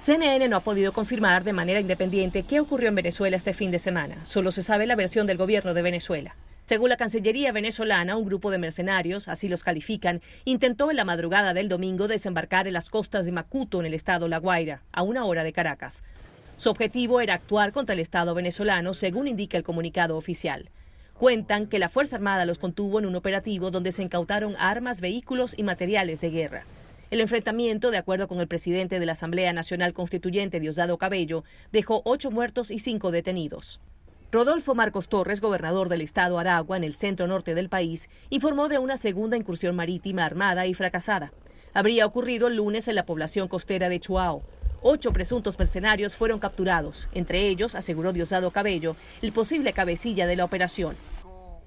CNN no ha podido confirmar de manera independiente qué ocurrió en Venezuela este fin de semana. Solo se sabe la versión del gobierno de Venezuela. Según la Cancillería venezolana, un grupo de mercenarios, así los califican, intentó en la madrugada del domingo desembarcar en las costas de Macuto, en el estado La Guaira, a 1 hora de Caracas. Su objetivo era actuar contra el Estado venezolano, según indica el comunicado oficial. Cuentan que la Fuerza Armada los contuvo en un operativo donde se incautaron armas, vehículos y materiales de guerra. El enfrentamiento, de acuerdo con el presidente de la Asamblea Nacional Constituyente, Diosdado Cabello, dejó 8 muertos y 5 detenidos. Rodolfo Marcos Torres, gobernador del estado Aragua, en el centro norte del país, informó de una segunda incursión marítima armada y fracasada. Habría ocurrido el lunes en la población costera de Chuao. 8 presuntos mercenarios fueron capturados, entre ellos, aseguró Diosdado Cabello, el posible cabecilla de la operación.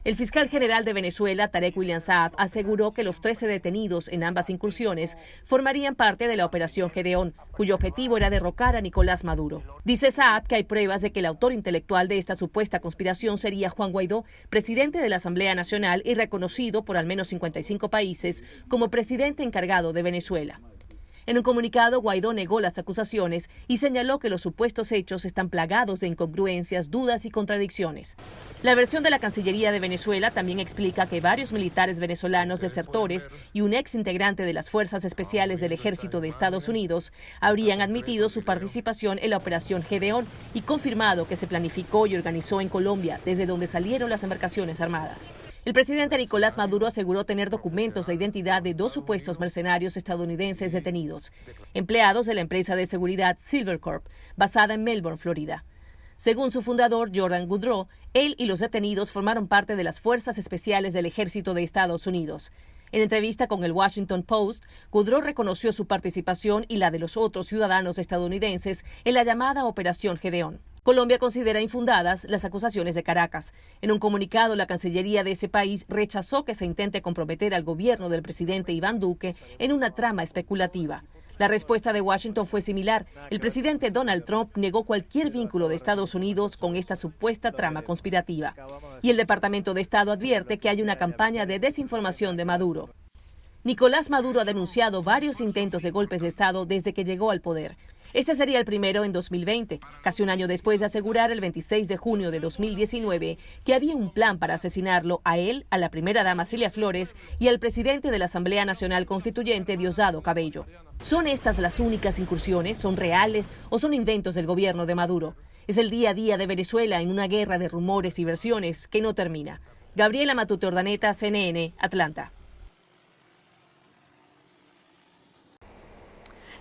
El fiscal general de Venezuela, Tarek William Saab, aseguró que los 13 detenidos en ambas incursiones formarían parte de la Operación Gedeón, cuyo objetivo era derrocar a Nicolás Maduro. Dice Saab que hay pruebas de que el autor intelectual de esta supuesta conspiración sería Juan Guaidó, presidente de la Asamblea Nacional y reconocido por al menos 55 países como presidente encargado de Venezuela. En un comunicado, Guaidó negó las acusaciones y señaló que los supuestos hechos están plagados de incongruencias, dudas y contradicciones. La versión de la Cancillería de Venezuela también explica que varios militares venezolanos desertores y un ex integrante de las Fuerzas Especiales del Ejército de Estados Unidos habrían admitido su participación en la Operación Gedeón y confirmado que se planificó y organizó en Colombia, desde donde salieron las embarcaciones armadas. El presidente Nicolás Maduro aseguró tener documentos de identidad de 2 supuestos mercenarios estadounidenses detenidos, empleados de la empresa de seguridad Silvercorp, basada en Melbourne, Florida. Según su fundador, Jordan Goudreau, él y los detenidos formaron parte de las Fuerzas Especiales del Ejército de Estados Unidos. En entrevista con el Washington Post, Goudreau reconoció su participación y la de los otros ciudadanos estadounidenses en la llamada Operación Gedeón. Colombia considera infundadas las acusaciones de Caracas. En un comunicado, la Cancillería de ese país rechazó que se intente comprometer al gobierno del presidente Iván Duque en una trama especulativa. La respuesta de Washington fue similar. El presidente Donald Trump negó cualquier vínculo de Estados Unidos con esta supuesta trama conspirativa. Y el Departamento de Estado advierte que hay una campaña de desinformación de Maduro. Nicolás Maduro ha denunciado varios intentos de golpes de Estado desde que llegó al poder. Este sería el primero en 2020, casi un año después de asegurar el 26 de junio de 2019 que había un plan para asesinarlo a él, a la primera dama Cilia Flores y al presidente de la Asamblea Nacional Constituyente, Diosdado Cabello. ¿Son estas las únicas incursiones? ¿Son reales o son inventos del gobierno de Maduro? Es el día a día de Venezuela en una guerra de rumores y versiones que no termina. Gabriela Matute Ordaneta, CNN, Atlanta.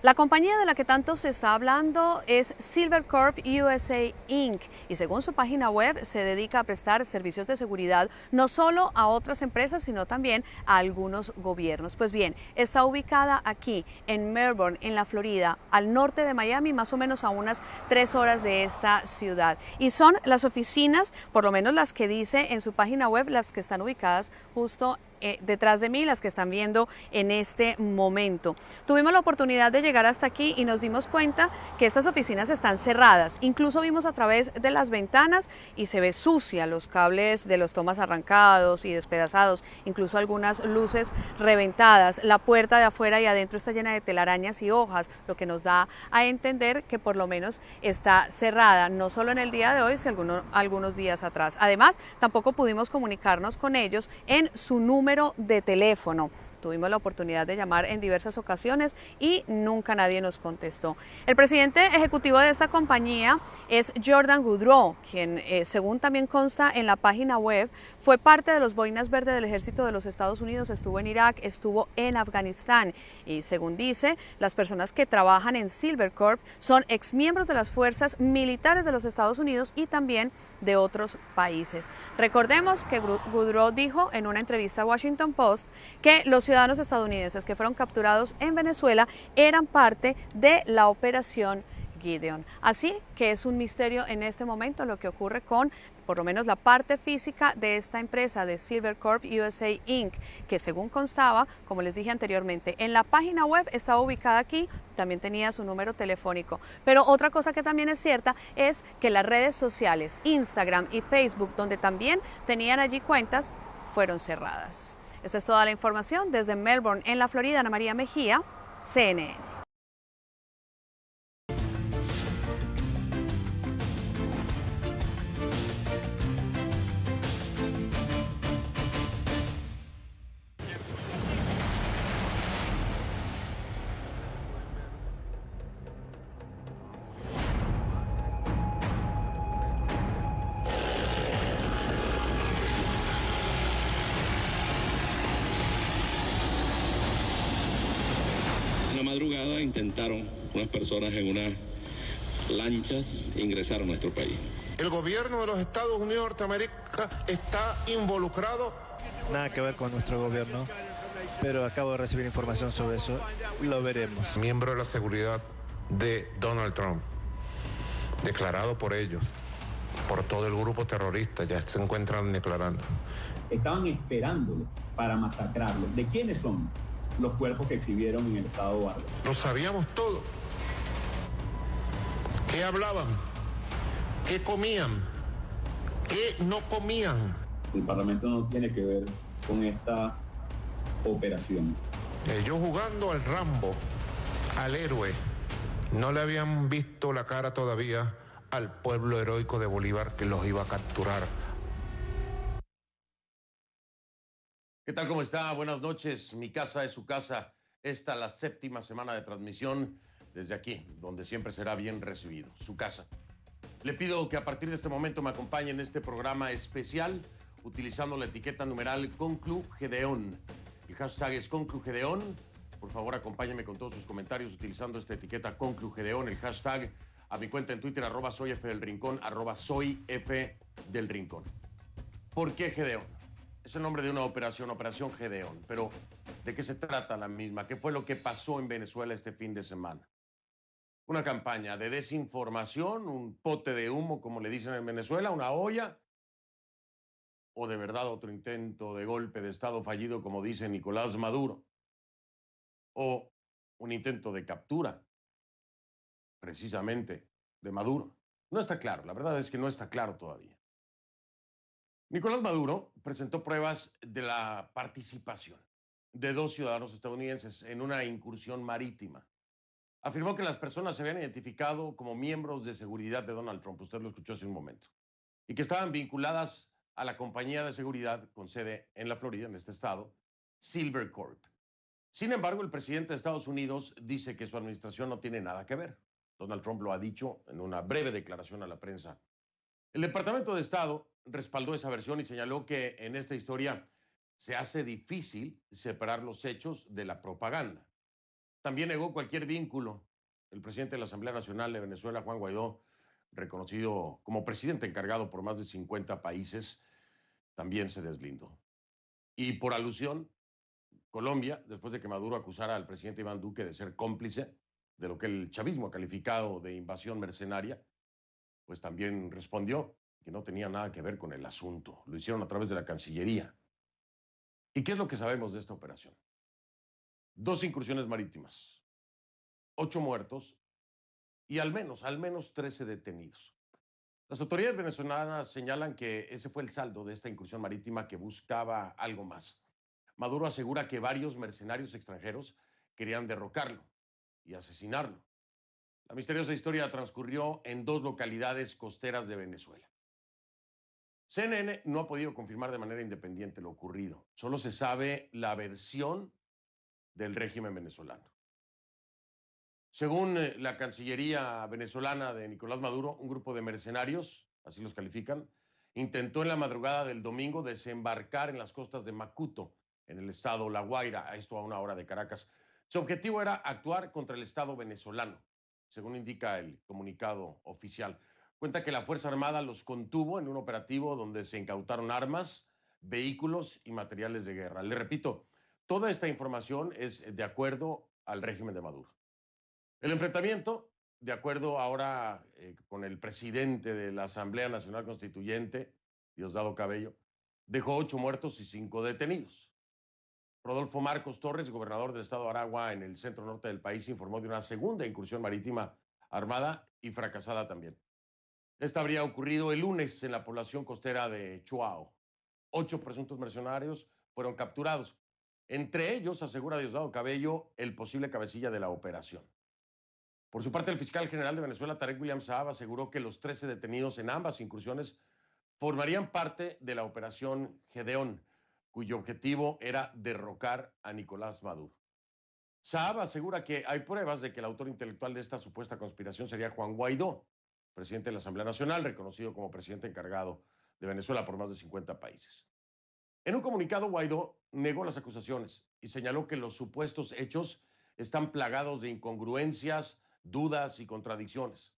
La compañía de la que tanto se está hablando es Silvercorp USA Inc. y según su página web se dedica a prestar servicios de seguridad no solo a otras empresas sino también a algunos gobiernos. Pues bien, está ubicada aquí en Melbourne, en la Florida, al norte de Miami, más o menos a unas 3 horas de esta ciudad. Y son las oficinas, por lo menos las que dice en su página web, las que están ubicadas justo detrás de mí, las que están viendo en este momento. Tuvimos la oportunidad de llegar hasta aquí y nos dimos cuenta que estas oficinas están cerradas. Incluso vimos a través de las ventanas y se ve sucia, los cables de los tomas arrancados y despedazados, incluso algunas luces reventadas. La puerta de afuera y adentro está llena de telarañas y hojas, lo que nos da a entender que por lo menos está cerrada, no solo en el día de hoy, sino algunos días atrás. Además, tampoco pudimos comunicarnos con ellos en su número de teléfono. Tuvimos la oportunidad de llamar en diversas ocasiones y nunca nadie nos contestó. El presidente ejecutivo de esta compañía es Jordan Goudreau, quien según también consta en la página web, fue parte de los Boinas Verdes del Ejército de los Estados Unidos, estuvo en Irak, estuvo en Afganistán y según dice, las personas que trabajan en Silvercorp son exmiembros de las fuerzas militares de los Estados Unidos y también de otros países. Recordemos que Goudreau dijo en una entrevista a Washington Post que los ciudadanos estadounidenses que fueron capturados en Venezuela eran parte de la operación Gedeón. Así que es un misterio en este momento lo que ocurre con por lo menos la parte física de esta empresa de Silvercorp USA Inc., que según constaba, como les dije anteriormente, en la página web estaba ubicada aquí, también tenía su número telefónico. Pero otra cosa que también es cierta es que las redes sociales, Instagram y Facebook, donde también tenían allí cuentas, fueron cerradas. Esta es toda la información desde Melbourne, en la Florida. Ana María Mejía, CNN. madrugada intentaron unas personas en unas lanchas ingresar a nuestro país. ¿El gobierno de los Estados Unidos de Norteamérica está involucrado? Nada que ver con nuestro gobierno, pero acabo de recibir información sobre eso. Lo veremos. Miembro de la seguridad de Donald Trump, declarado por ellos, por todo el grupo terrorista, ya se encuentran declarando. Estaban esperándolos para masacrarlos. ¿De quiénes son los cuerpos que exhibieron en el estado de Bárbaro? Lo sabíamos todo. ¿Qué hablaban? ¿Qué comían? ¿Qué no comían? El Parlamento no tiene que ver con esta operación. Ellos jugando al Rambo, al héroe, no le habían visto la cara todavía al pueblo heroico de Bolívar que los iba a capturar. ¿Qué tal? ¿Cómo está? Buenas noches. Mi casa es su casa. Esta la 7ª semana de transmisión desde aquí, donde siempre será bien recibido. Su casa. Le pido que a partir de este momento me acompañe en este programa especial utilizando la etiqueta numeral ConcluGedeón. El hashtag es ConcluGedeón. Por favor, acompáñeme con todos sus comentarios utilizando esta etiqueta ConcluGedeón. El hashtag a mi cuenta en Twitter, @soyfdelrincón, @soyfdelrincón. ¿Por qué Gedeón? Es el nombre de una operación, Operación Gedeón. Pero, ¿de qué se trata la misma? ¿Qué fue lo que pasó en Venezuela este fin de semana? Una campaña de desinformación, un pote de humo, como le dicen en Venezuela, una olla, o de verdad otro intento de golpe de Estado fallido, como dice Nicolás Maduro, o un intento de captura, precisamente, de Maduro. No está claro, la verdad es que no está claro todavía. Nicolás Maduro presentó pruebas de la participación de 2 ciudadanos estadounidenses en una incursión marítima. Afirmó que las personas se habían identificado como miembros de seguridad de Donald Trump, usted lo escuchó hace un momento, y que estaban vinculadas a la compañía de seguridad con sede en la Florida, en este estado, Silver Corp. Sin embargo, el presidente de Estados Unidos dice que su administración no tiene nada que ver. Donald Trump lo ha dicho en una breve declaración a la prensa. El Departamento de Estado respaldó esa versión y señaló que en esta historia se hace difícil separar los hechos de la propaganda. También negó cualquier vínculo. El presidente de la Asamblea Nacional de Venezuela, Juan Guaidó, reconocido como presidente encargado por más de 50 países, también se deslindó. Y por alusión, Colombia, después de que Maduro acusara al presidente Iván Duque de ser cómplice de lo que el chavismo ha calificado de invasión mercenaria, pues también respondió que no tenía nada que ver con el asunto. Lo hicieron a través de la Cancillería. ¿Y qué es lo que sabemos de esta operación? 2 incursiones marítimas, 8 muertos y al menos 13 detenidos. Las autoridades venezolanas señalan que ese fue el saldo de esta incursión marítima que buscaba algo más. Maduro asegura que varios mercenarios extranjeros querían derrocarlo y asesinarlo. La misteriosa historia transcurrió en 2 localidades costeras de Venezuela. CNN no ha podido confirmar de manera independiente lo ocurrido. Solo se sabe la versión del régimen venezolano. Según la Cancillería venezolana de Nicolás Maduro, un grupo de mercenarios, así los califican, intentó en la madrugada del domingo desembarcar en las costas de Macuto, en el estado La Guaira, a esto a 1 hora de Caracas. Su objetivo era actuar contra el Estado venezolano, según indica el comunicado oficial. Cuenta que la Fuerza Armada los contuvo en un operativo donde se incautaron armas, vehículos y materiales de guerra. Le repito, toda esta información es de acuerdo al régimen de Maduro. El enfrentamiento, de acuerdo ahora con el presidente de la Asamblea Nacional Constituyente, Diosdado Cabello, dejó 8 muertos y 5 detenidos. Rodolfo Marcos Torres, gobernador del estado de Aragua en el centro norte del país, informó de una segunda incursión marítima armada y fracasada también. Esta habría ocurrido el lunes en la población costera de Chuao. 8 presuntos mercenarios fueron capturados. Entre ellos, asegura Diosdado Cabello, el posible cabecilla de la operación. Por su parte, el fiscal general de Venezuela, Tarek William Saab, aseguró que los 13 detenidos en ambas incursiones formarían parte de la operación Gedeón, cuyo objetivo era derrocar a Nicolás Maduro. Saab asegura que hay pruebas de que el autor intelectual de esta supuesta conspiración sería Juan Guaidó, presidente de la Asamblea Nacional, reconocido como presidente encargado de Venezuela por más de 50 países. En un comunicado, Guaidó negó las acusaciones y señaló que los supuestos hechos están plagados de incongruencias, dudas y contradicciones.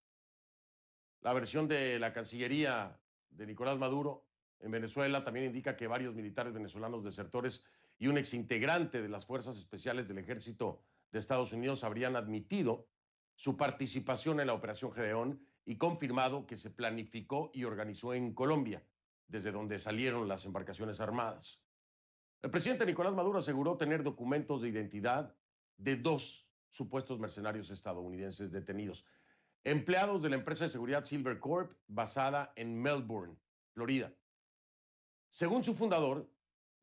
La versión de la Cancillería de Nicolás Maduro en Venezuela también indica que varios militares venezolanos desertores y un exintegrante de las Fuerzas Especiales del Ejército de Estados Unidos habrían admitido su participación en la Operación Gedeón y confirmado que se planificó y organizó en Colombia, desde donde salieron las embarcaciones armadas. El presidente Nicolás Maduro aseguró tener documentos de identidad de 2 supuestos mercenarios estadounidenses detenidos, empleados de la empresa de seguridad Silver Corp, basada en Melbourne, Florida. Según su fundador,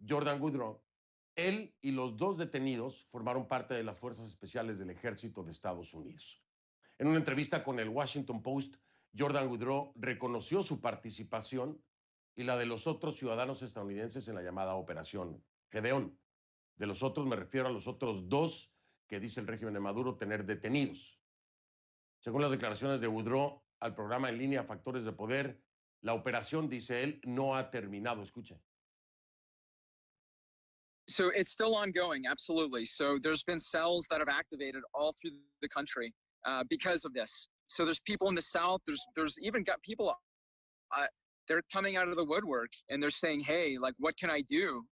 Jordan Woodrow, él y los 2 detenidos formaron parte de las Fuerzas Especiales del Ejército de Estados Unidos. En una entrevista con el Washington Post, Jordan Woodrow reconoció su participación y la de los otros ciudadanos estadounidenses en la llamada Operación Gedeón. De los otros me refiero a los otros 2 que dice el régimen de Maduro tener detenidos. Según las declaraciones de Woodrow al programa en línea Factores de Poder, la operación, dice él, no ha terminado. Escuchen. So it's still ongoing, absolutely. So there's been cells that have activated all through the country because of this. So there's people in the South, there's even got people, they're coming out of the woodwork and they're saying, hey, like, what can I do?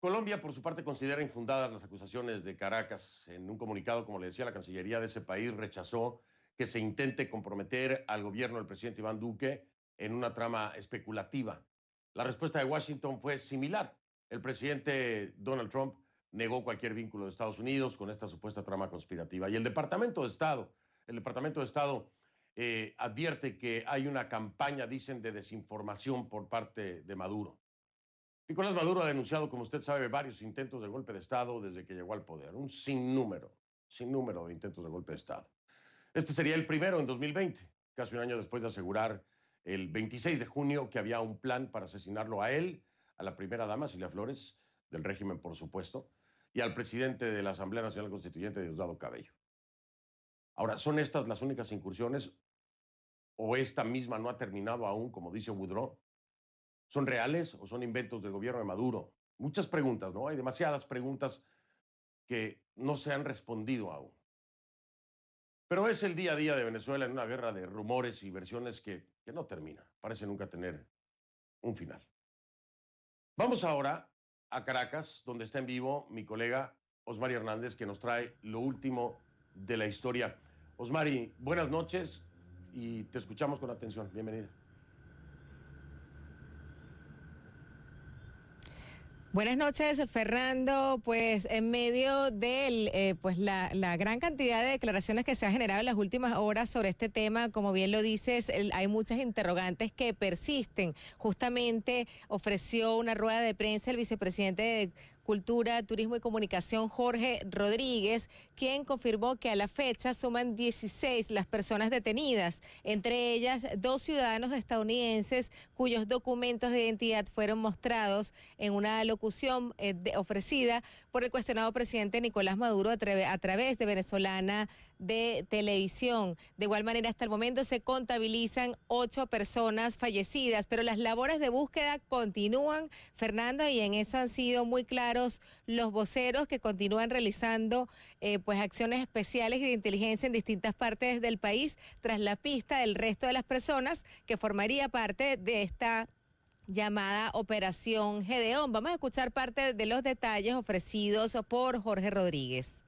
Colombia, por su parte, considera infundadas las acusaciones de Caracas. En un comunicado, como le decía, la Cancillería de ese país rechazó que se intente comprometer al gobierno del presidente Iván Duque en una trama especulativa. La respuesta de Washington fue similar. El presidente Donald Trump negó cualquier vínculo de Estados Unidos con esta supuesta trama conspirativa. Y el Departamento de Estado advierte que hay una campaña, dicen, de desinformación por parte de Maduro. Nicolás Maduro ha denunciado, como usted sabe, varios intentos de golpe de Estado desde que llegó al poder. Un sinnúmero de intentos de golpe de Estado. Este sería el primero en 2020, casi un año después de asegurar el 26 de junio que había un plan para asesinarlo a él, a la primera dama, Cilia Flores, del régimen, por supuesto, y al presidente de la Asamblea Nacional Constituyente, Diosdado Cabello. Ahora, ¿son estas las únicas incursiones o esta misma no ha terminado aún, como dice Woodrow? ¿Son reales o son inventos del gobierno de Maduro? Muchas preguntas, ¿no? Hay demasiadas preguntas que no se han respondido aún. Pero es el día a día de Venezuela en una guerra de rumores y versiones que no termina. Parece nunca tener un final. Vamos ahora a Caracas, donde está en vivo mi colega Osmari Hernández, que nos trae lo último de la historia. Osmari, buenas noches y te escuchamos con atención. Bienvenida. Buenas noches, Fernando. Pues en medio de la gran cantidad de declaraciones que se ha generado en las últimas horas sobre este tema, como bien lo dices, hay muchas interrogantes que persisten. Justamente ofreció una rueda de prensa el vicepresidente de Cultura, Turismo y Comunicación, Jorge Rodríguez, quien confirmó que a la fecha suman 16 las personas detenidas, entre ellas 2 ciudadanos estadounidenses cuyos documentos de identidad fueron mostrados en una locución ofrecida por el cuestionado presidente Nicolás Maduro a través de Venezolana de Televisión. De igual manera, hasta el momento se contabilizan 8 personas fallecidas, pero las labores de búsqueda continúan, Fernando, y en eso han sido muy claros los voceros que continúan realizando acciones especiales y de inteligencia en distintas partes del país tras la pista del resto de las personas que formaría parte de esta llamada Operación Gedeón. Vamos a escuchar parte de los detalles ofrecidos por Jorge Rodríguez.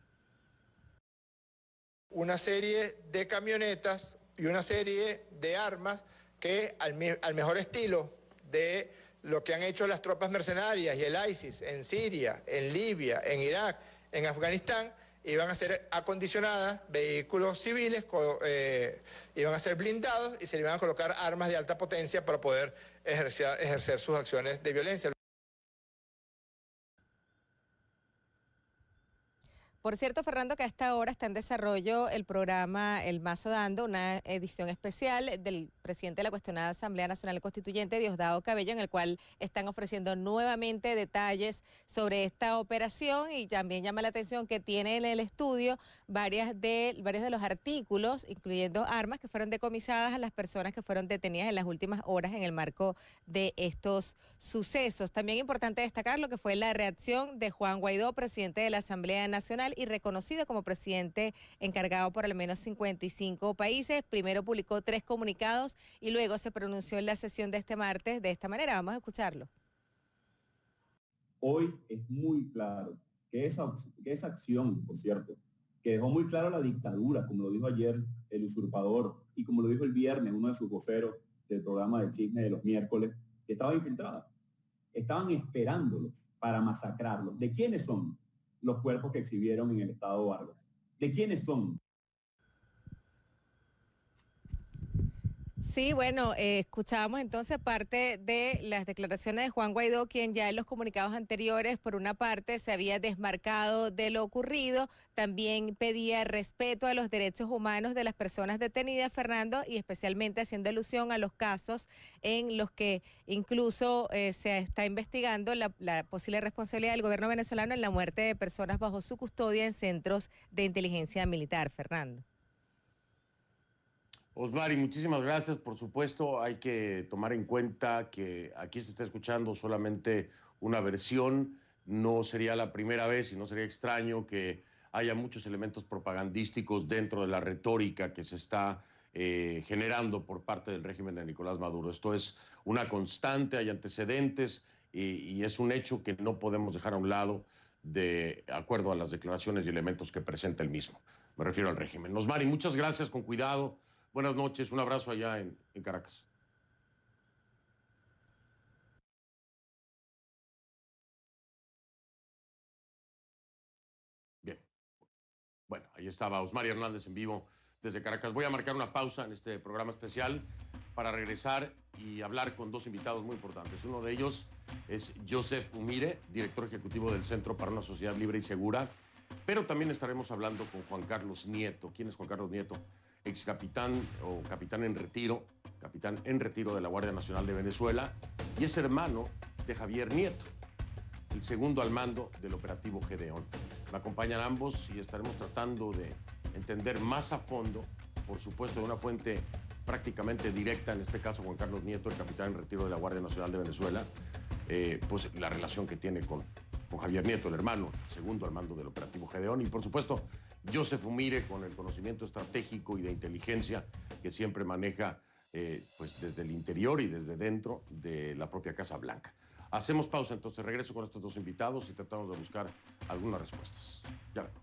Una serie de camionetas y una serie de armas que al mejor estilo de lo que han hecho las tropas mercenarias y el ISIS en Siria, en Libia, en Irak, en Afganistán, iban a ser acondicionadas, vehículos civiles, iban a ser blindados y se le iban a colocar armas de alta potencia para poder ejercer sus acciones de violencia. Por cierto, Fernando, que a esta hora está en desarrollo el programa El Mazo Dando, una edición especial del presidente de la cuestionada Asamblea Nacional Constituyente, Diosdado Cabello, en el cual están ofreciendo nuevamente detalles sobre esta operación, y también llama la atención que tiene en el estudio varios de los artículos, incluyendo armas que fueron decomisadas a las personas que fueron detenidas en las últimas horas en el marco de estos sucesos. También importante destacar lo que fue la reacción de Juan Guaidó, presidente de la Asamblea Nacional y reconocido como presidente encargado por al menos 55 países. Primero publicó 3 comunicados y luego se pronunció en la sesión de este martes de esta manera. Vamos a escucharlo. Hoy es muy claro que esa acción, por cierto, que dejó muy claro la dictadura, como lo dijo ayer el usurpador y como lo dijo el viernes uno de sus voceros del programa de chisme de los miércoles, que estaba infiltrada. Estaban esperándolos para masacrarlos. ¿De quiénes son los cuerpos que exhibieron en el estado Vargas? ¿De quiénes son? Sí, bueno, escuchábamos entonces parte de las declaraciones de Juan Guaidó, quien ya en los comunicados anteriores, por una parte, se había desmarcado de lo ocurrido, también pedía respeto a los derechos humanos de las personas detenidas, Fernando, y especialmente haciendo alusión a los casos en los que incluso se está investigando la posible responsabilidad del gobierno venezolano en la muerte de personas bajo su custodia en centros de inteligencia militar, Fernando. Osmari, muchísimas gracias. Por supuesto, hay que tomar en cuenta que aquí se está escuchando solamente una versión. No sería la primera vez y no sería extraño que haya muchos elementos propagandísticos dentro de la retórica que se está generando por parte del régimen de Nicolás Maduro. Esto es una constante, hay antecedentes y es un hecho que no podemos dejar a un lado de acuerdo a las declaraciones y elementos que presenta el mismo. Me refiero al régimen. Osmari, muchas gracias, con cuidado. Buenas noches, un abrazo allá en Caracas. Bien. Bueno, ahí estaba Osmari Hernández en vivo desde Caracas. Voy a marcar una pausa en este programa especial para regresar y hablar con 2 invitados muy importantes. Uno de ellos es Joseph Umire, director ejecutivo del Centro para una Sociedad Libre y Segura, pero también estaremos hablando con Juan Carlos Nieto. ¿Quién es Juan Carlos Nieto? Ex capitán o capitán en retiro de la Guardia Nacional de Venezuela, y es hermano de Javier Nieto, el segundo al mando del operativo Gedeón. Me acompañan ambos y estaremos tratando de entender más a fondo, por supuesto de una fuente prácticamente directa, en este caso Juan Carlos Nieto, el capitán en retiro de la Guardia Nacional de Venezuela, pues la relación que tiene con Javier Nieto, el hermano, segundo al mando del operativo Gedeón, y por supuesto Joseph Umire, con el conocimiento estratégico y de inteligencia que siempre maneja pues desde el interior y desde dentro de la propia Casa Blanca. Hacemos pausa, entonces regreso con estos 2 invitados y tratamos de buscar algunas respuestas. Ya vengo.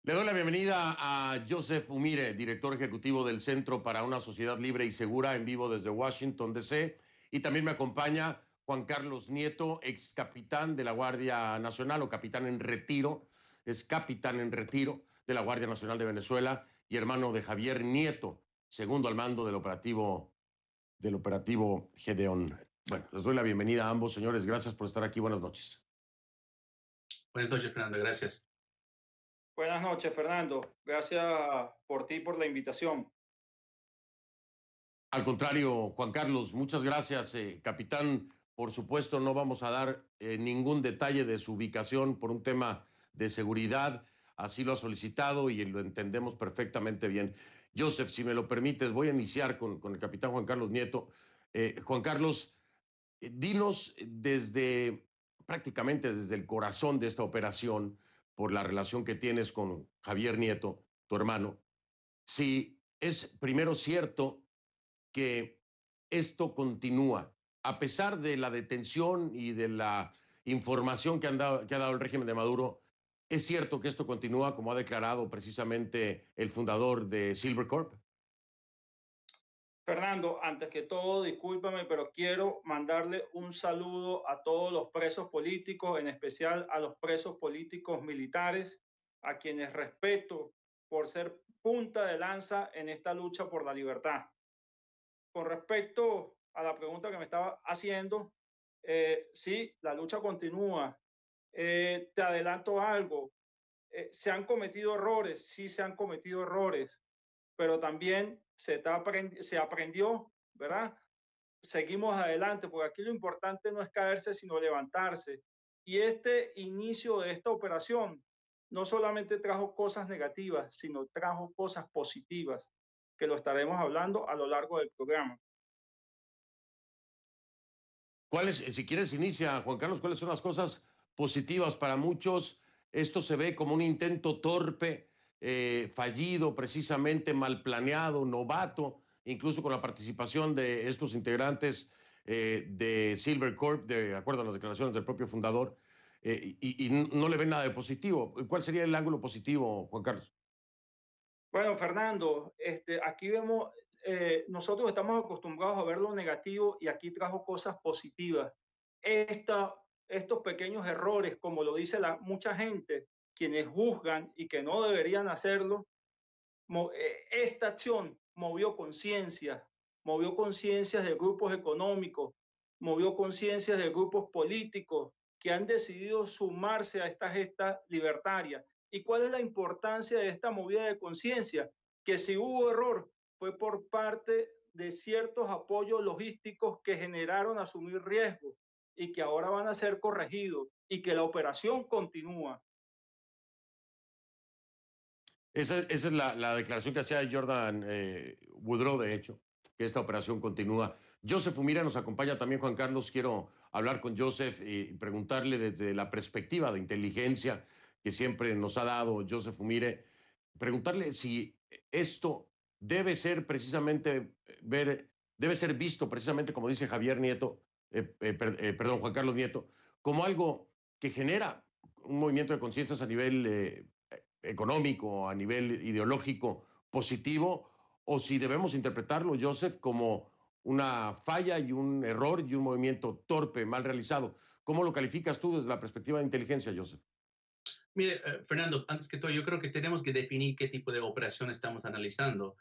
Le doy la bienvenida a Joseph Umire, director ejecutivo del Centro para una Sociedad Libre y Segura, en vivo desde Washington, D.C. Y también me acompaña Juan Carlos Nieto, ex capitán de la Guardia Nacional o capitán en retiro, es capitán en retiro de la Guardia Nacional de Venezuela y hermano de Javier Nieto, segundo al mando del operativo Gedeón. Bueno, les doy la bienvenida a ambos, señores. Gracias por estar aquí. Buenas noches. Buenas noches, Fernando. Gracias. Buenas noches, Fernando. Gracias por ti, por la invitación. Al contrario, Juan Carlos, muchas gracias, capitán. Por supuesto, no vamos a dar ningún detalle de su ubicación por un tema de seguridad. Así lo ha solicitado y lo entendemos perfectamente bien. Joseph, si me lo permites, voy a iniciar con el capitán Juan Carlos Nieto. Juan Carlos, dinos prácticamente desde el corazón de esta operación, por la relación que tienes con Javier Nieto, tu hermano, si es primero cierto que esto continúa, a pesar de la detención y de la información que ha dado el régimen de Maduro. ¿Es cierto que esto continúa, como ha declarado precisamente el fundador de Silvercorp? Fernando, antes que todo, discúlpame, pero quiero mandarle un saludo a todos los presos políticos, en especial a los presos políticos militares, a quienes respeto por ser punta de lanza en esta lucha por la libertad. Con respecto a la pregunta que me estaba haciendo, sí, la lucha continúa. Te adelanto algo, se han cometido errores, sí se han cometido errores, pero también se aprendió, ¿verdad? Seguimos adelante, porque aquí lo importante no es caerse, sino levantarse. Y este inicio de esta operación no solamente trajo cosas negativas, sino trajo cosas positivas, que lo estaremos hablando a lo largo del programa. Si quieres, inicia, Juan Carlos, ¿cuáles son las cosas positivas para muchos? Esto se ve como un intento torpe, fallido, precisamente mal planeado, novato, incluso con la participación de estos integrantes de Silver Corp, de acuerdo a las declaraciones del propio fundador, y no le ven nada de positivo. ¿Cuál sería el ángulo positivo, Juan Carlos? Bueno, Fernando, aquí vemos, nosotros estamos acostumbrados a ver lo negativo y aquí trajo cosas positivas. Estos pequeños errores, como lo dice mucha gente, quienes juzgan y que no deberían hacerlo, esta acción movió conciencias de grupos económicos, movió conciencias de grupos políticos que han decidido sumarse a esta gesta libertaria. ¿Y cuál es la importancia de esta movida de conciencia? Que si hubo error fue por parte de ciertos apoyos logísticos que generaron asumir riesgos y que ahora van a ser corregidos y que la operación continúa. Esa es la declaración que hacía Jordan Woodrow, de hecho, que esta operación continúa. Joseph Fumire nos acompaña también, Juan Carlos. Quiero hablar con Joseph y preguntarle desde la perspectiva de inteligencia que siempre nos ha dado Joseph Fumire, preguntarle si esto debe ser precisamente, debe ser visto precisamente, como dice Javier Nieto, perdón, Juan Carlos Nieto, como algo que genera un movimiento de conciencias a nivel económico, a nivel ideológico positivo, o si debemos interpretarlo, Joseph, como una falla y un error y un movimiento torpe, mal realizado. ¿Cómo lo calificas tú desde la perspectiva de inteligencia, Joseph? Mire, Fernando, antes que todo, yo creo que tenemos que definir qué tipo de operación estamos analizando.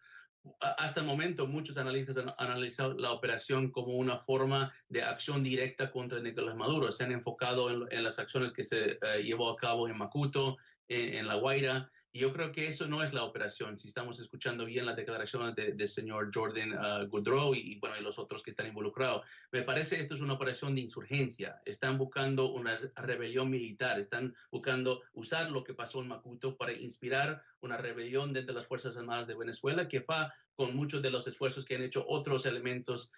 Hasta el momento, muchos analistas han analizado la operación como una forma de acción directa contra Nicolás Maduro. Se han enfocado en las acciones que se llevó a cabo en Macuto, en La Guaira, y yo creo que eso no es la operación. Si estamos escuchando bien las declaraciones del señor Jordan Woodrow y bueno, y los otros que están involucrados, me parece que esto es una operación de insurgencia. Están buscando una rebelión militar, están buscando usar lo que pasó en Macuto para inspirar una rebelión dentro de las Fuerzas Armadas de Venezuela, que va con muchos de los esfuerzos que han hecho otros elementos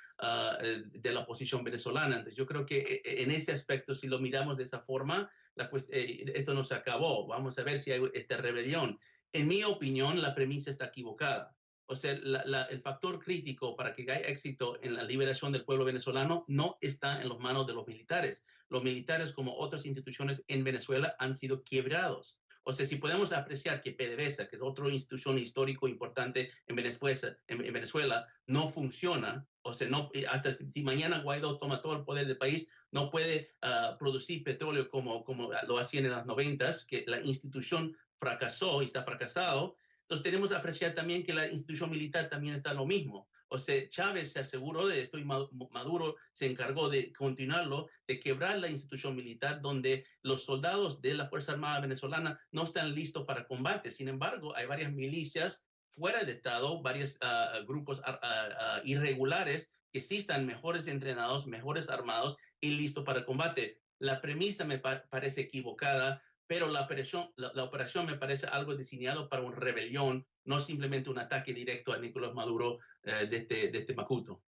de la oposición venezolana. Entonces, yo creo que en ese aspecto, si lo miramos de esa forma, esto no se acabó. Vamos a ver si hay esta rebelión. En mi opinión, la premisa está equivocada. O sea, el factor crítico para que haya éxito en la liberación del pueblo venezolano no está en las manos de los militares. Los militares, como otras instituciones en Venezuela, han sido quebrados. O sea, si podemos apreciar que PDVSA, que es otra institución histórico importante en Venezuela, no funciona, o sea, no, hasta si mañana Guaidó toma todo el poder del país, no puede producir petróleo como lo hacían en las 90s, que la institución fracasó y está fracasado. Entonces tenemos que apreciar también que la institución militar también está lo mismo. O sea, Chávez se aseguró de esto y Maduro se encargó de continuarlo, de quebrar la institución militar donde los soldados de la Fuerza Armada venezolana no están listos para combate. Sin embargo, hay varias milicias fuera de Estado, varios grupos irregulares que sí están mejores entrenados, mejores armados y listos para combate. La premisa me parece equivocada, pero la operación me parece algo diseñado para una rebelión, no simplemente un ataque directo a Nicolás Maduro desde Macuto.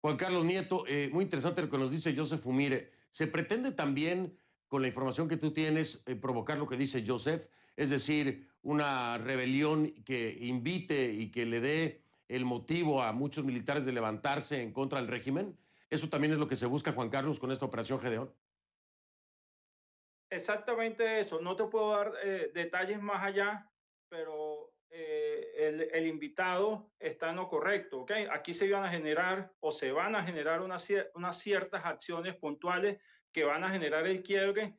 Juan Carlos Nieto, muy interesante lo que nos dice Joseph Fumire. ¿Se pretende también, con la información que tú tienes, provocar lo que dice Joseph? Es decir, una rebelión que invite y que le dé el motivo a muchos militares de levantarse en contra del régimen. ¿Eso también es lo que se busca, Juan Carlos, con esta operación Gedeón? Exactamente eso. No te puedo dar detalles más allá, pero el invitado está en lo correcto. ¿Okay? Aquí se van a generar o se van a generar unas ciertas acciones puntuales que van a generar el quiebre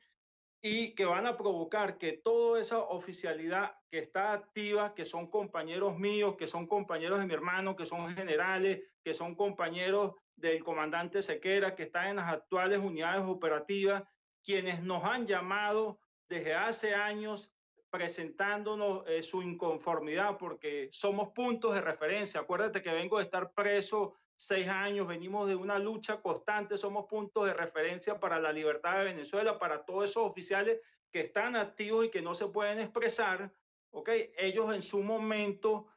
y que van a provocar que toda esa oficialidad que está activa, que son compañeros míos, que son compañeros de mi hermano, que son generales, que son compañeros del comandante Sequera, que están en las actuales unidades operativas, quienes nos han llamado desde hace años presentándonos su inconformidad porque somos puntos de referencia. Acuérdate que vengo de estar preso 6 años, venimos de una lucha constante, somos puntos de referencia para la libertad de Venezuela, para todos esos oficiales que están activos y que no se pueden expresar, ¿ok? Ellos en su momento,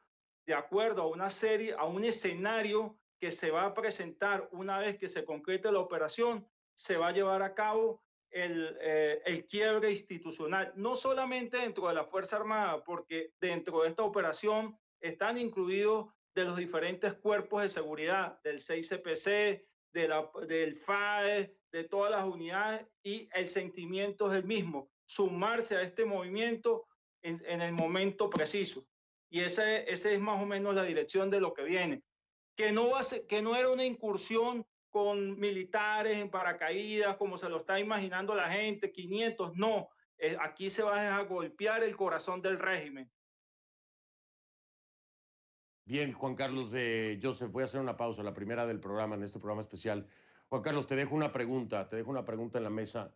de acuerdo a una serie, a un escenario que se va a presentar una vez que se concrete la operación, se va a llevar a cabo el quiebre institucional, no solamente dentro de la Fuerza Armada, porque dentro de esta operación están incluidos de los diferentes cuerpos de seguridad, del 6CPC, del FAE, de todas las unidades, y el sentimiento es el mismo, sumarse a este movimiento en el momento preciso. Y esa es más o menos la dirección de lo que viene. Que no era una incursión con militares en paracaídas, como se lo está imaginando la gente, 500, no. Aquí se va a golpear el corazón del régimen. Bien, Juan Carlos de Joseph, voy a hacer una pausa, la primera del programa, en este programa especial. Juan Carlos, te dejo una pregunta en la mesa.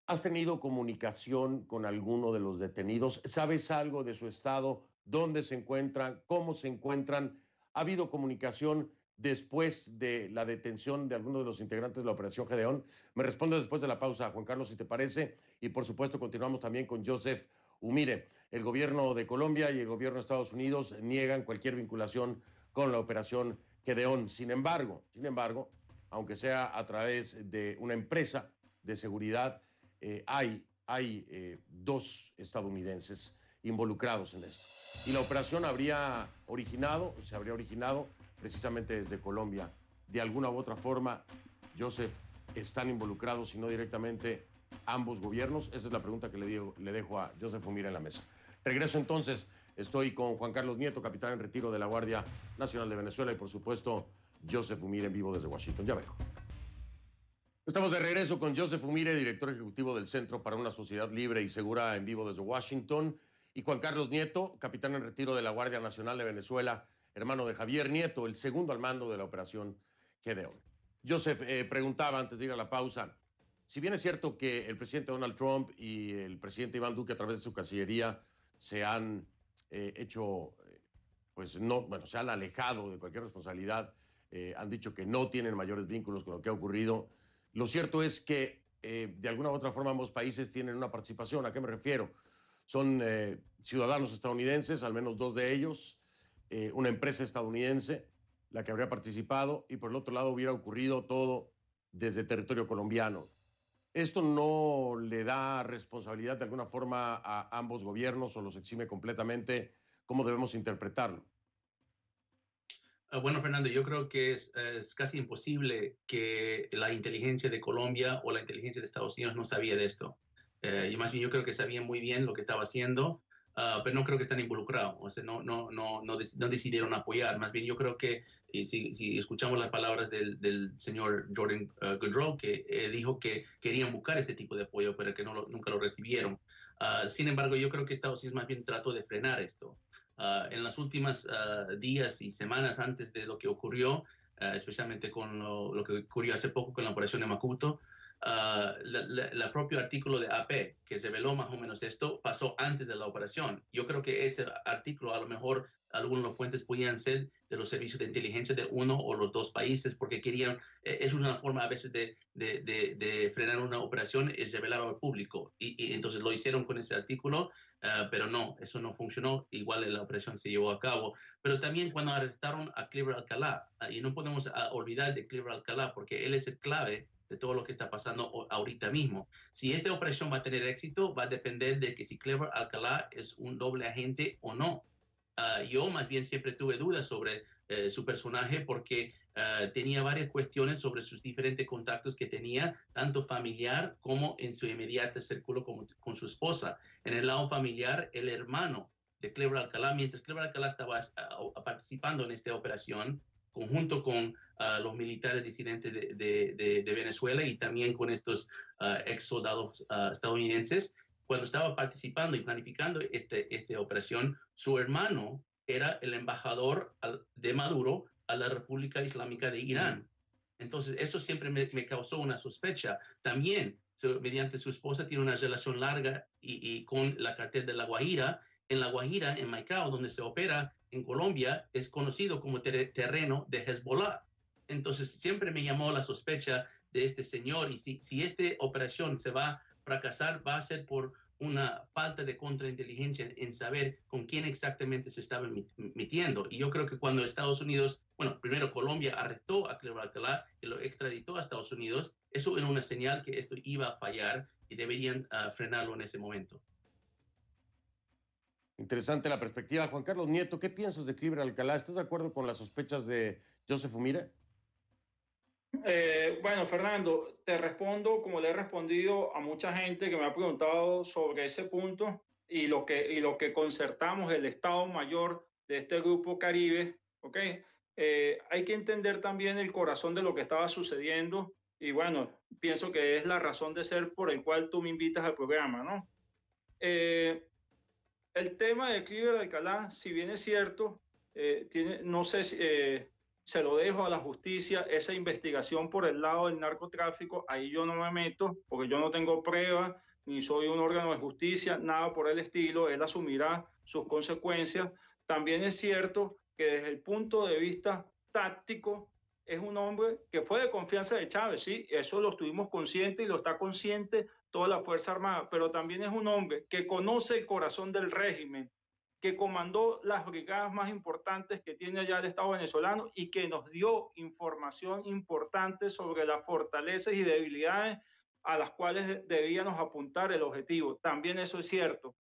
¿Has tenido comunicación con alguno de los detenidos? ¿Sabes algo de su estado? ¿Dónde se encuentran? ¿Cómo se encuentran? ¿Ha habido comunicación después de la detención de algunos de los integrantes de la Operación Gedeón? Me responde después de la pausa, Juan Carlos, si te parece. Y por supuesto continuamos también con Joseph Humire. El gobierno de Colombia y el gobierno de Estados Unidos niegan cualquier vinculación con la Operación Gedeón. Sin embargo, aunque sea a través de una empresa de seguridad, hay 2 estadounidenses involucrados en esto. Y la operación se habría originado precisamente desde Colombia. De alguna u otra forma, Joseph, ¿están involucrados, si no directamente, ambos gobiernos? Esa es la pregunta que le dejo a Joseph Humire en la mesa. Regreso entonces, estoy con Juan Carlos Nieto, capitán en retiro de la Guardia Nacional de Venezuela, y por supuesto, Joseph Humire en vivo desde Washington. Ya vengo. Estamos de regreso con Joseph Humire, director ejecutivo del Centro para una Sociedad Libre y Segura, en vivo desde Washington, y Juan Carlos Nieto, capitán en retiro de la Guardia Nacional de Venezuela, hermano de Javier Nieto, el segundo al mando de la Operación Gedeón. Joseph, preguntaba antes de ir a la pausa, si bien es cierto que el presidente Donald Trump y el presidente Iván Duque, a través de su Cancillería, se han se han alejado de cualquier responsabilidad, han dicho que no tienen mayores vínculos con lo que ha ocurrido. Lo cierto es que de alguna u otra forma ambos países tienen una participación. ¿A qué me refiero? Son ciudadanos estadounidenses, al menos 2 de ellos, una empresa estadounidense, la que habría participado, y por el otro lado hubiera ocurrido todo desde territorio colombiano. ¿Esto no le da responsabilidad de alguna forma a ambos gobiernos o los exime completamente? ¿Cómo debemos interpretarlo? Bueno, Fernando, yo creo que es casi imposible que la inteligencia de Colombia o la inteligencia de Estados Unidos no sabía de esto. Y más bien yo creo que sabían muy bien lo que estaba haciendo, pero no creo que están involucrados. O sea, no decidieron apoyar. Más bien yo creo que, si escuchamos las palabras del señor Jordan Goodrow, que dijo que querían buscar este tipo de apoyo, pero que nunca lo recibieron. Sin embargo, yo creo que Estados Unidos más bien trató de frenar esto. En las últimas días y semanas antes de lo que ocurrió, especialmente con lo que ocurrió hace poco con la operación de Macuto, el propio artículo de AP que reveló más o menos esto pasó antes de la operación. Yo creo que ese artículo, a lo mejor algunas de las fuentes podían ser de los servicios de inteligencia de uno o los dos países, porque querían, eso es una forma a veces de frenar una operación, es revelarlo al público. Y entonces lo hicieron con ese artículo, pero no, eso no funcionó. Igual la operación se llevó a cabo. Pero también cuando arrestaron a Cleaver Alcalá, y no podemos olvidar de Cleaver Alcalá, porque él es el clave de todo lo que está pasando ahorita mismo. Si esta operación va a tener éxito, va a depender de que si Cleaver Alcalá es un doble agente o no. Yo más bien siempre tuve dudas sobre su personaje porque tenía varias cuestiones sobre sus diferentes contactos que tenía, tanto familiar como en su inmediato círculo con su esposa. En el lado familiar, el hermano de Cleaver Alcalá, mientras Cleaver Alcalá estaba participando en esta operación, conjunto con los militares disidentes de Venezuela y también con estos ex soldados estadounidenses, cuando estaba participando y planificando esta operación, su hermano era el embajador de Maduro a la República Islámica de Irán. Entonces, eso siempre me causó una sospecha. También mediante su esposa, tiene una relación larga y con la cartel de La Guajira. En La Guajira, en Maicao, donde se opera en Colombia, es conocido como terreno de Hezbollah. Entonces, siempre me llamó la sospecha de este señor, y si esta operación se va a fracasar, va a ser por una falta de contrainteligencia en saber con quién exactamente se estaba metiendo. Y yo creo que cuando Estados Unidos, bueno, primero Colombia arrestó a Cliver Alcalá y lo extraditó a Estados Unidos, eso era una señal que esto iba a fallar y deberían frenarlo en ese momento. Interesante la perspectiva. Juan Carlos Nieto, ¿qué piensas de Cliver Alcalá? ¿Estás de acuerdo con las sospechas de Joseph Umire? Bueno, Fernando, te respondo como le he respondido a mucha gente que me ha preguntado sobre ese punto y lo que concertamos el Estado Mayor de este Grupo Caribe, ¿ok? Hay que entender también el corazón de lo que estaba sucediendo y bueno, pienso que es la razón de ser por el cual tú me invitas al programa, ¿no? El tema de Cliver Alcalá, si bien es cierto, no sé si... se lo dejo a la justicia, esa investigación por el lado del narcotráfico, ahí yo no me meto, porque yo no tengo pruebas, ni soy un órgano de justicia, nada por el estilo, él asumirá sus consecuencias. También es cierto que desde el punto de vista táctico, es un hombre que fue de confianza de Chávez, sí, eso lo estuvimos conscientes y lo está consciente toda la Fuerza Armada, pero también es un hombre que conoce el corazón del régimen, que comandó las brigadas más importantes que tiene allá el Estado venezolano y que nos dio información importante sobre las fortalezas y debilidades a las cuales debíamos apuntar el objetivo. También eso es cierto.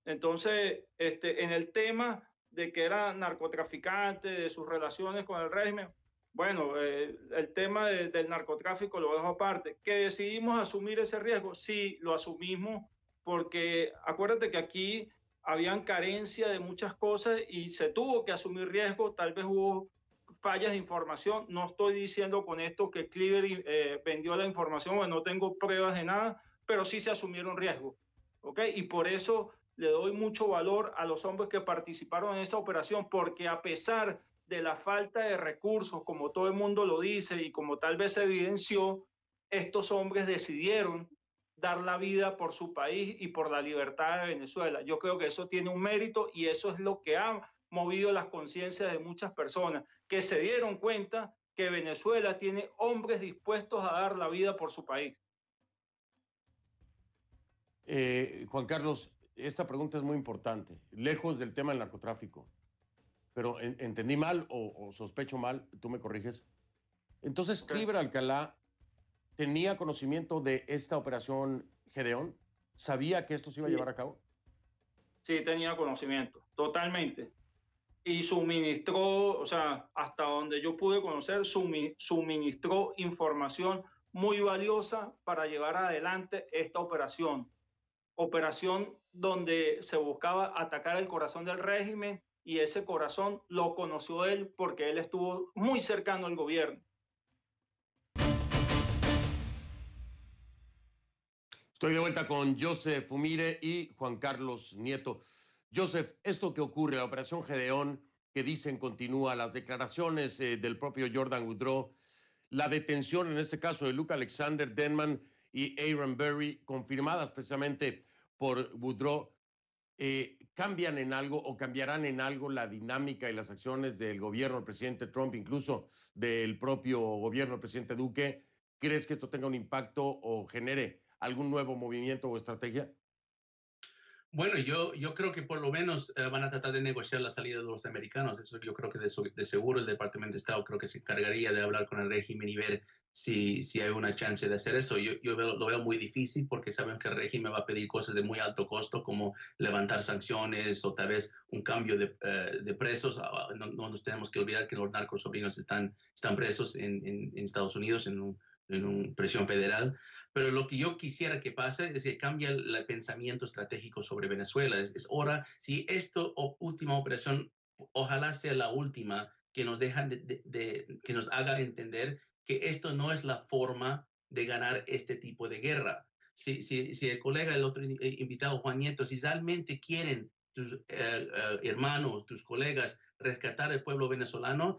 Entonces, en el tema de que era narcotraficante, de sus relaciones con el régimen, bueno, el tema del narcotráfico lo dejo aparte. ¿Que decidimos asumir ese riesgo? Sí, lo asumimos porque acuérdate que aquí habían carencia de muchas cosas y se tuvo que asumir riesgo, tal vez hubo fallas de información, no estoy diciendo con esto que Cliver vendió la información, bueno, no tengo pruebas de nada, pero sí se asumieron riesgos, ¿ok? Y por eso le doy mucho valor a los hombres que participaron en esa operación, porque a pesar de la falta de recursos, como todo el mundo lo dice y como tal vez se evidenció, estos hombres decidieron dar la vida por su país y por la libertad de Venezuela. Yo creo que eso tiene un mérito y eso es lo que ha movido las conciencias de muchas personas, que se dieron cuenta que Venezuela tiene hombres dispuestos a dar la vida por su país. Juan Carlos, esta pregunta es muy importante, lejos del tema del narcotráfico, pero entendí mal o sospecho mal, tú me corriges. Entonces, okay. Cliver Alcalá ¿tenía conocimiento de esta operación Gedeón? ¿Sabía que esto se iba a llevar a cabo? Sí, tenía conocimiento, totalmente. Y suministró, o sea, hasta donde yo pude conocer, suministró información muy valiosa para llevar adelante esta operación. Operación donde se buscaba atacar el corazón del régimen y ese corazón lo conoció él porque él estuvo muy cercano al gobierno. Estoy de vuelta con Joseph Umire y Juan Carlos Nieto. Joseph, esto que ocurre, la operación Gedeón, que dicen continúa, las declaraciones del propio Jordan Woodrow, la detención en este caso de Luke Alexander Denman y Aaron Berry, confirmadas precisamente por Woodrow, ¿cambian en algo o cambiarán en algo la dinámica y las acciones del gobierno del presidente Trump, incluso del propio gobierno del presidente Duque? ¿Crees que esto tenga un impacto o genere algún nuevo movimiento o estrategia? Bueno, yo creo que por lo menos van a tratar de negociar la salida de los americanos. Eso yo creo que de seguro el Departamento de Estado creo que se encargaría de hablar con el régimen y ver si hay una chance de hacer eso. Yo lo veo muy difícil porque saben que el régimen va a pedir cosas de muy alto costo como levantar sanciones o tal vez un cambio de presos. No nos tenemos que olvidar que los narcosobrinos están presos en Estados Unidos en una presión federal, pero lo que yo quisiera que pase es que cambie el pensamiento estratégico sobre Venezuela. Es hora, si esta última operación, ojalá sea la última, que nos que nos haga entender que esto no es la forma de ganar este tipo de guerra. Si el colega, el otro invitado, Juan Nieto, si realmente quieren tus hermanos, tus colegas, rescatar el pueblo venezolano,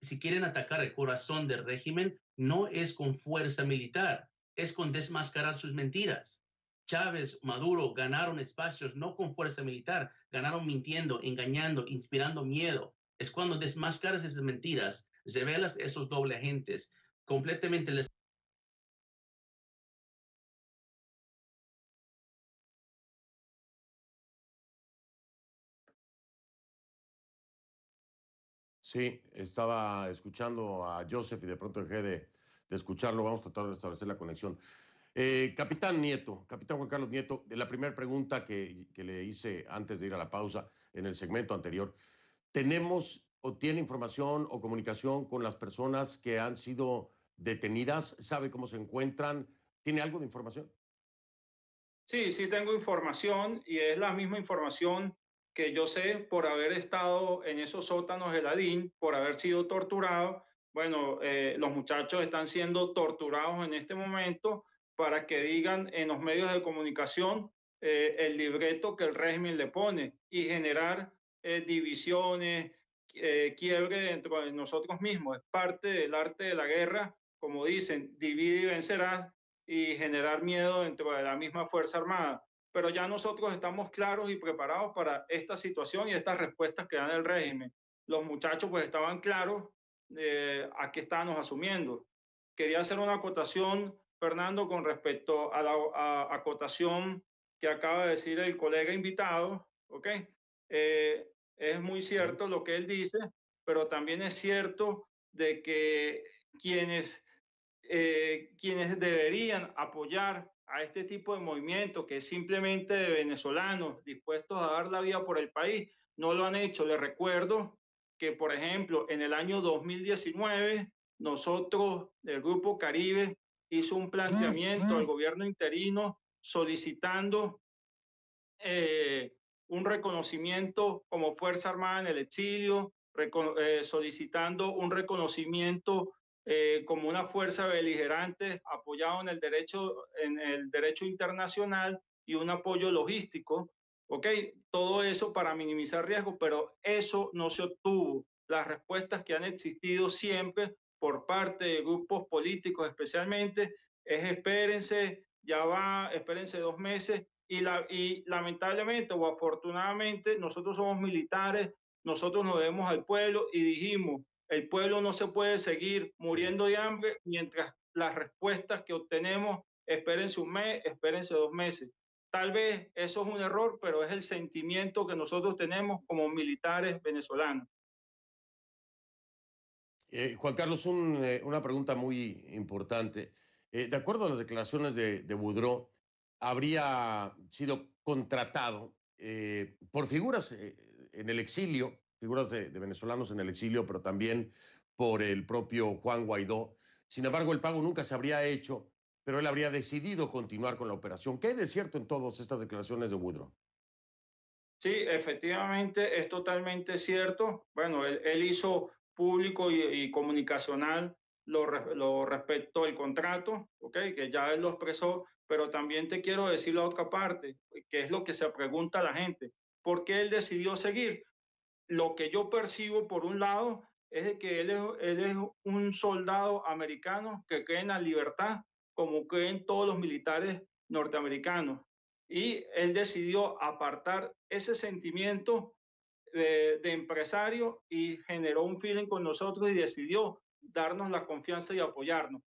si quieren atacar el corazón del régimen, no es con fuerza militar, es con desmascarar sus mentiras. Chávez, Maduro ganaron espacios no con fuerza militar, ganaron mintiendo, engañando, inspirando miedo. Es cuando desmascaras esas mentiras, revelas esos doble agentes, completamente les... Sí, estaba escuchando a Joseph y de pronto dejé de escucharlo. Vamos a tratar de restablecer la conexión. Capitán Nieto, Capitán Juan Carlos Nieto, de la primera pregunta que le hice antes de ir a la pausa en el segmento anterior, ¿tenemos o tiene información o comunicación con las personas que han sido detenidas? ¿Sabe cómo se encuentran? ¿Tiene algo de información? Sí, sí tengo información y es la misma información que yo sé por haber estado en esos sótanos de la DIN, por haber sido torturado. Bueno, los muchachos están siendo torturados en este momento para que digan en los medios de comunicación el libreto que el régimen le pone y generar divisiones, quiebre dentro de nosotros mismos. Es parte del arte de la guerra, como dicen, divide y vencerás, y generar miedo dentro de la misma Fuerza Armada. Pero ya nosotros estamos claros y preparados para esta situación y estas respuestas que dan el régimen. Los muchachos pues estaban claros a qué estábamos asumiendo. Quería hacer una acotación, Fernando, con respecto a la acotación que acaba de decir el colega invitado, ¿ok? Es muy cierto lo que él dice, pero también es cierto de que quienes deberían apoyar a este tipo de movimiento, que es simplemente de venezolanos dispuestos a dar la vida por el país, no lo han hecho. Les recuerdo que, por ejemplo, en el año 2019, nosotros, el Grupo Caribe, hizo un planteamiento al gobierno interino solicitando un reconocimiento como Fuerza Armada en el exilio, solicitando un reconocimiento como una fuerza beligerante apoyado en el derecho internacional y un apoyo logístico, ¿ok? Todo eso para minimizar riesgos, pero eso no se obtuvo. Las respuestas que han existido siempre por parte de grupos políticos especialmente es espérense, ya va, espérense 2 meses, y lamentablemente o afortunadamente nosotros somos militares, nosotros nos debemos al pueblo y dijimos, el pueblo no se puede seguir muriendo de hambre mientras las respuestas que obtenemos, espérense 1 mes, espérense 2 meses. Tal vez eso es un error, pero es el sentimiento que nosotros tenemos como militares venezolanos. Juan Carlos, una pregunta muy importante. De acuerdo a las declaraciones de Boudreaux, habría sido contratado por figuras en el exilio, figuras de venezolanos en el exilio, pero también por el propio Juan Guaidó. Sin embargo, el pago nunca se habría hecho, pero él habría decidido continuar con la operación. ¿Qué hay de cierto en todas estas declaraciones de Boudreaux? Sí, efectivamente, es totalmente cierto. Bueno, él hizo público y comunicacional lo respecto al contrato, ¿ok? Que ya él lo expresó, pero también te quiero decir la otra parte, que es lo que se pregunta la gente. ¿Por qué él decidió seguir? Lo que yo percibo, por un lado, es de que él es un soldado americano que cree en la libertad, como creen todos los militares norteamericanos. Y él decidió apartar ese sentimiento de empresario y generó un feeling con nosotros y decidió darnos la confianza y apoyarnos.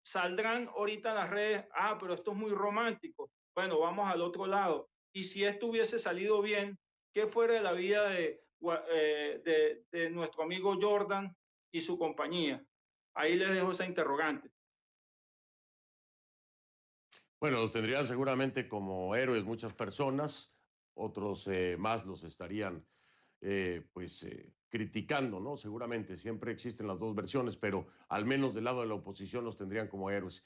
Saldrán ahorita las redes, pero esto es muy romántico. Bueno, vamos al otro lado. Y si esto hubiese salido bien, ¿qué fuera de la vida de nuestro amigo Jordan y su compañía? Ahí les dejo esa interrogante. Bueno, los tendrían seguramente como héroes muchas personas, otros más los estarían criticando, ¿no? Seguramente, siempre existen las dos versiones, pero al menos del lado de la oposición los tendrían como héroes.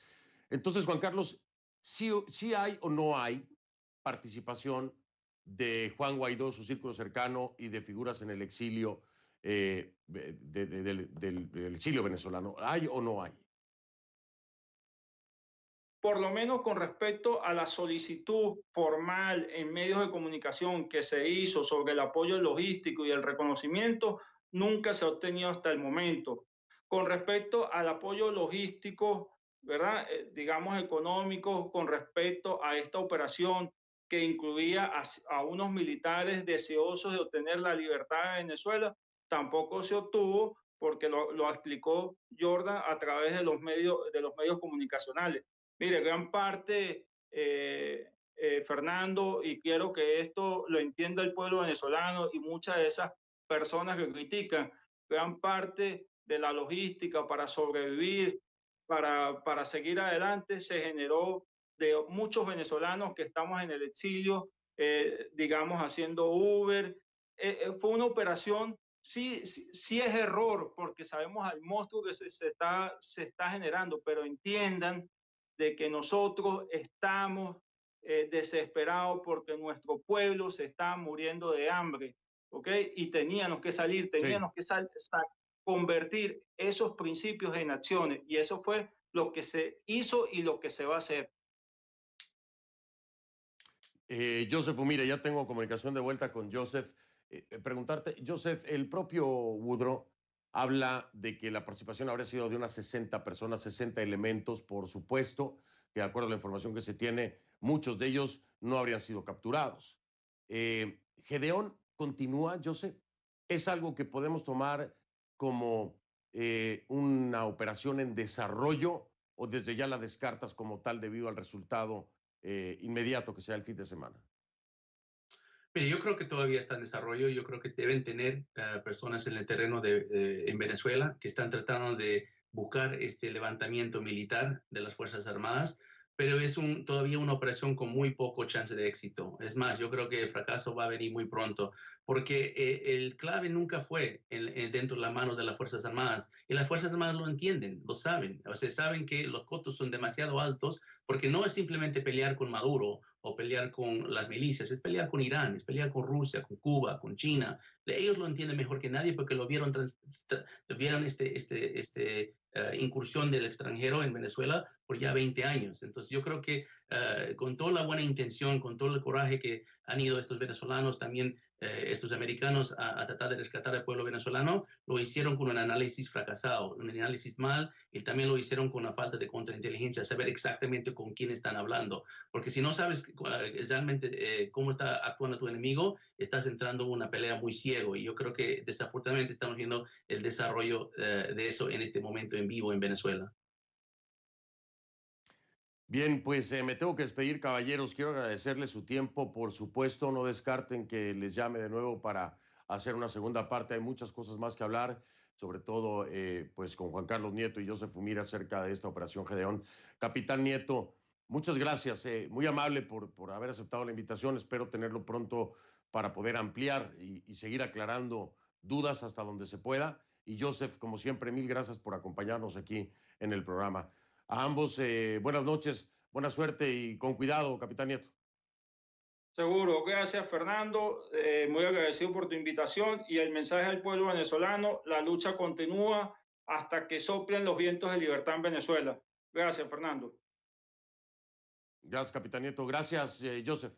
Entonces, Juan Carlos, ¿sí hay o no hay participación de Juan Guaidó, su círculo cercano, y de figuras en el exilio, del exilio venezolano? ¿Hay o no hay? Por lo menos con respecto a la solicitud formal en medios de comunicación que se hizo sobre el apoyo logístico y el reconocimiento, nunca se ha obtenido hasta el momento. Con respecto al apoyo logístico, ¿verdad? Digamos, económicos con respecto a esta operación que incluía a unos militares deseosos de obtener la libertad de Venezuela, tampoco se obtuvo porque lo explicó Jordan a través de los medios comunicacionales. Mire, gran parte, Fernando, y quiero que esto lo entienda el pueblo venezolano y muchas de esas personas que critican, gran parte de la logística para sobrevivir, para seguir adelante, se generó de muchos venezolanos que estamos en el exilio, digamos, haciendo Uber. Fue una operación, sí es error, porque sabemos al monstruo que se está generando, pero entiendan de que nosotros estamos desesperados porque nuestro pueblo se está muriendo de hambre, ¿ok? Y teníamos que salir, teníamos que convertir esos principios en acciones, y eso fue lo que se hizo y lo que se va a hacer. Joseph, mira, ya tengo comunicación de vuelta con Joseph. Preguntarte, Joseph, el propio Woodrow habla de que la participación habría sido de unas 60 personas, 60 elementos, por supuesto, que de acuerdo a la información que se tiene, muchos de ellos no habrían sido capturados. ¿Gedeón continúa, Joseph? ¿Es algo que podemos tomar como una operación en desarrollo o desde ya la descartas como tal debido al resultado inmediato que sea el fin de semana? Mire, yo creo que todavía está en desarrollo. Yo creo que deben tener personas en el terreno en Venezuela que están tratando de buscar este levantamiento militar de las Fuerzas Armadas, pero es todavía una operación con muy poco chance de éxito. Es más, yo creo que el fracaso va a venir muy pronto, porque el clave nunca fue dentro de la mano de las Fuerzas Armadas, y las Fuerzas Armadas lo entienden, lo saben, o sea, saben que los costos son demasiado altos, porque no es simplemente pelear con Maduro o pelear con las milicias, es pelear con Irán, es pelear con Rusia, con Cuba, con China. Ellos lo entienden mejor que nadie porque lo vieron incursión del extranjero en Venezuela por ya 20 años. Entonces yo creo que con toda la buena intención, con todo el coraje que han ido estos venezolanos, también estos americanos a tratar de rescatar al pueblo venezolano, lo hicieron con un análisis fracasado, un análisis mal, y también lo hicieron con una falta de contrainteligencia, saber exactamente con quién están hablando. Porque si no sabes realmente cómo está actuando tu enemigo, estás entrando en una pelea muy ciego. Y yo creo que desafortunadamente estamos viendo el desarrollo de eso en este momento en vivo en Venezuela. Bien, pues me tengo que despedir, caballeros. Quiero agradecerles su tiempo. Por supuesto, no descarten que les llame de nuevo para hacer una segunda parte. Hay muchas cosas más que hablar, sobre todo pues con Juan Carlos Nieto y Joseph Umira acerca de esta operación Gedeón. Capitán Nieto, muchas gracias. Muy amable por haber aceptado la invitación. Espero tenerlo pronto para poder ampliar y seguir aclarando dudas hasta donde se pueda. Y Joseph, como siempre, mil gracias por acompañarnos aquí en el programa. A ambos, buenas noches, buena suerte y con cuidado, Capitán Nieto. Seguro, gracias Fernando, muy agradecido por tu invitación y el mensaje al pueblo venezolano: la lucha continúa hasta que soplen los vientos de libertad en Venezuela. Gracias, Fernando. Gracias, Capitán Nieto. Gracias, Joseph.